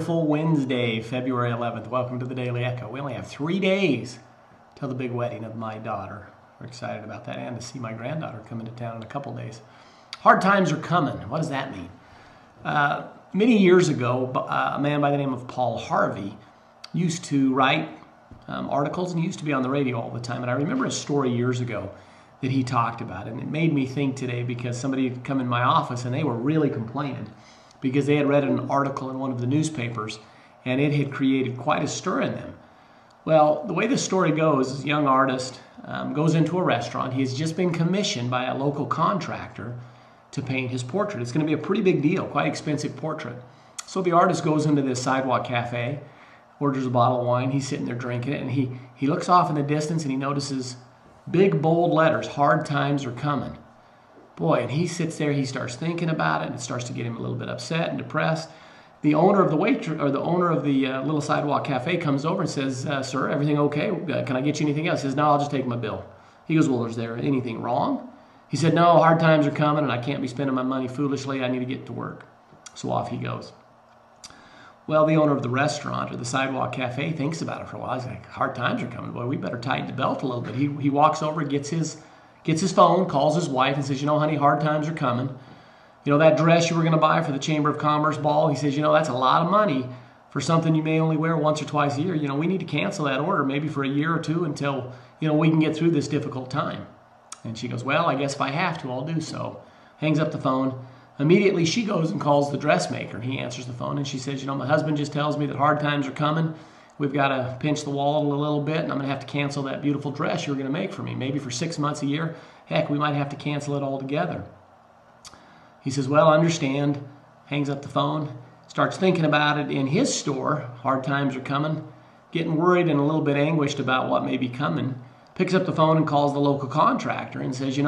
wonderful Wednesday, February 11th. Welcome to the Daily Echo. We only have 3 days till the big wedding of my daughter. We're excited about that, and to see my granddaughter come into town in a couple days. Hard times are coming. What does that mean? Many years ago, a man by the name of Paul Harvey used to write articles, and he used to be on the radio all the time. And I remember a story years ago that he talked about, and it made me think today because somebody had come in my office and they were really complaining because they had read an article in one of the newspapers and it had created quite a stir in them. Well, the way this story goes is a young artist goes into a restaurant. He has just been commissioned by a local contractor to paint his portrait. It's going to be a pretty big deal, quite expensive portrait. So the artist goes into this sidewalk cafe, orders a bottle of wine. He's sitting there drinking it, and he looks off in the distance and he notices big bold letters, "Hard times are coming." Boy, and he sits there, he starts thinking about it, and it starts to get him a little bit upset and depressed. The owner of the little sidewalk cafe comes over and says, "Sir, everything okay? Can I get you anything else?" He says, "No, I'll just take my bill." He goes, "Well, is there anything wrong?" He said, "No, hard times are coming and I can't be spending my money foolishly. I need to get to work." So off he goes. Well, the owner of the restaurant or the sidewalk cafe thinks about it for a while. He's like, "Hard times are coming. Boy, we better tighten the belt a little bit." He walks over, gets his phone, calls his wife and says, "Honey, hard times are coming. That dress you were going to buy for the Chamber of Commerce ball," he says, "that's a lot of money for something you may only wear once or twice a year. We need to cancel that order maybe for a year or two until, we can get through this difficult time." And she goes, "Well, I guess if I have to, I'll do so." Hangs up the phone. Immediately she goes and calls the dressmaker. He answers the phone and she says, "My husband just tells me that hard times are coming. We've got to pinch the wallet a little bit, and I'm going to have to cancel that beautiful dress you were going to make for me. Maybe for 6 months, a year. Heck, we might have to cancel it altogether." He says, "Well, I understand." Hangs up the phone. Starts thinking about it in his store. Hard times are coming. Getting worried and a little bit anguished about what may be coming. Picks up the phone and calls the local contractor and says,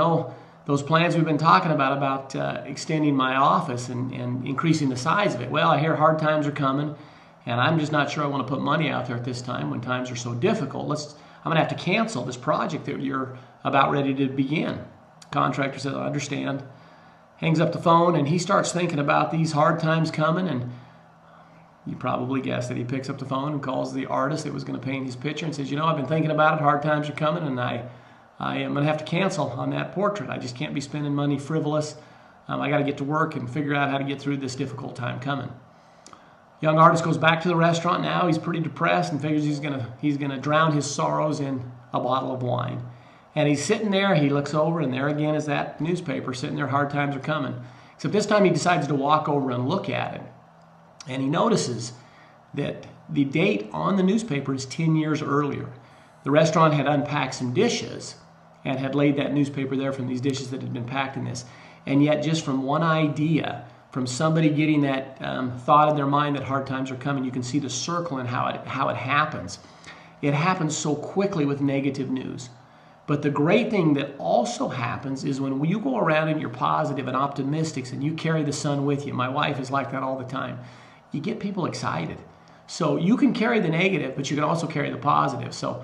"Those plans we've been talking about extending my office and increasing the size of it. Well, I hear hard times are coming, and I'm just not sure I want to put money out there at this time when times are so difficult. I'm going to have to cancel this project that you're about ready to begin." Contractor says, "I understand." Hangs up the phone, and he starts thinking about these hard times coming, and you probably guessed that he picks up the phone and calls the artist that was going to paint his picture and says, "I've been thinking about it. Hard times are coming, and I am going to have to cancel on that portrait. I just can't be spending money frivolous. I got to get to work and figure out how to get through this difficult time coming." Young artist goes back to the restaurant now. He's pretty depressed and figures he's gonna drown his sorrows in a bottle of wine. And he's sitting there. He looks over, and there again is that newspaper sitting there. Hard times are coming. Except this time he decides to walk over and look at it. And he notices that the date on the newspaper is 10 years earlier. The restaurant had unpacked some dishes and had laid that newspaper there from these dishes that had been packed in this. And yet just from one idea, from somebody getting that thought in their mind that hard times are coming, you can see the circle and how it happens. It happens so quickly with negative news. But the great thing that also happens is when you go around and you're positive and optimistic and you carry the sun with you. My wife is like that all the time. You get people excited. So you can carry the negative, but you can also carry the positive. So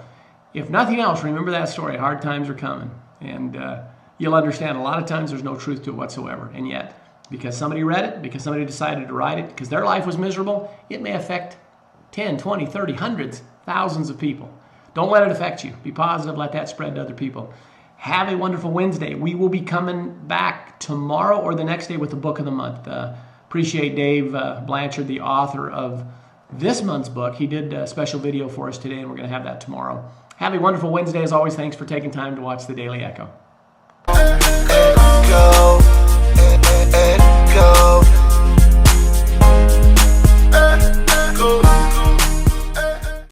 if nothing else, remember that story. Hard times are coming. And you'll understand a lot of times there's no truth to it whatsoever. And yet, because somebody read it, because somebody decided to write it, because their life was miserable, it may affect 10, 20, 30, hundreds, thousands of people. Don't let it affect you. Be positive. Let that spread to other people. Have a wonderful Wednesday. We will be coming back tomorrow or the next day with the book of the month. Appreciate Dave Blanchard, the author of this month's book. He did a special video for us today, and we're going to have that tomorrow. Have a wonderful Wednesday. As always, thanks for taking time to watch the Daily Echo.